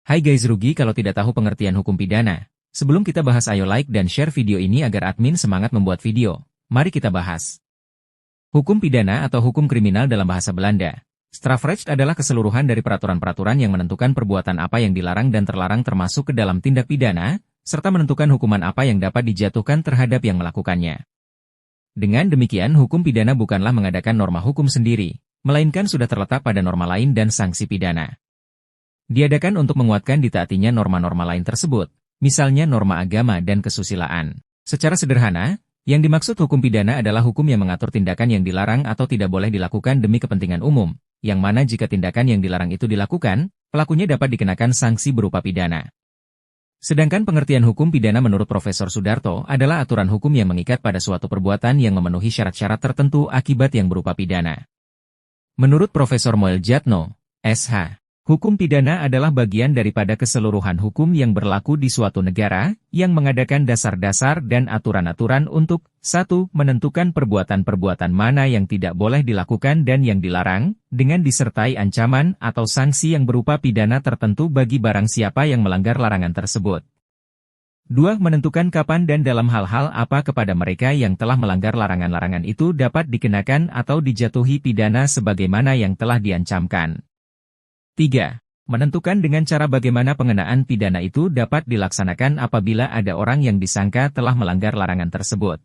Hai guys, rugi kalau tidak tahu pengertian hukum pidana. Sebelum kita bahas, ayo like dan share video ini agar admin semangat membuat video. Mari kita bahas. Hukum pidana atau hukum kriminal dalam bahasa Belanda. Strafrecht adalah keseluruhan dari peraturan-peraturan yang menentukan perbuatan apa yang dilarang dan terlarang termasuk ke dalam tindak pidana, serta menentukan hukuman apa yang dapat dijatuhkan terhadap yang melakukannya. Dengan demikian, hukum pidana bukanlah mengadakan norma hukum sendiri, melainkan sudah terletak pada norma lain dan sanksi pidana. Diadakan untuk menguatkan ditaatinya norma-norma lain tersebut, misalnya norma agama dan kesusilaan. Secara sederhana, yang dimaksud hukum pidana adalah hukum yang mengatur tindakan yang dilarang atau tidak boleh dilakukan demi kepentingan umum, yang mana jika tindakan yang dilarang itu dilakukan, pelakunya dapat dikenakan sanksi berupa pidana. Sedangkan pengertian hukum pidana menurut Profesor Sudarto adalah aturan hukum yang mengikat pada suatu perbuatan yang memenuhi syarat-syarat tertentu akibat yang berupa pidana. Menurut Profesor Moeljadno, SH, hukum pidana adalah bagian daripada keseluruhan hukum yang berlaku di suatu negara, yang mengadakan dasar-dasar dan aturan-aturan untuk 1. Menentukan perbuatan-perbuatan mana yang tidak boleh dilakukan dan yang dilarang, dengan disertai ancaman atau sanksi yang berupa pidana tertentu bagi barang siapa yang melanggar larangan tersebut. 2. Menentukan kapan dan dalam hal-hal apa kepada mereka yang telah melanggar larangan-larangan itu dapat dikenakan atau dijatuhi pidana sebagaimana yang telah diancamkan. 3. Menentukan dengan cara bagaimana pengenaan pidana itu dapat dilaksanakan apabila ada orang yang disangka telah melanggar larangan tersebut.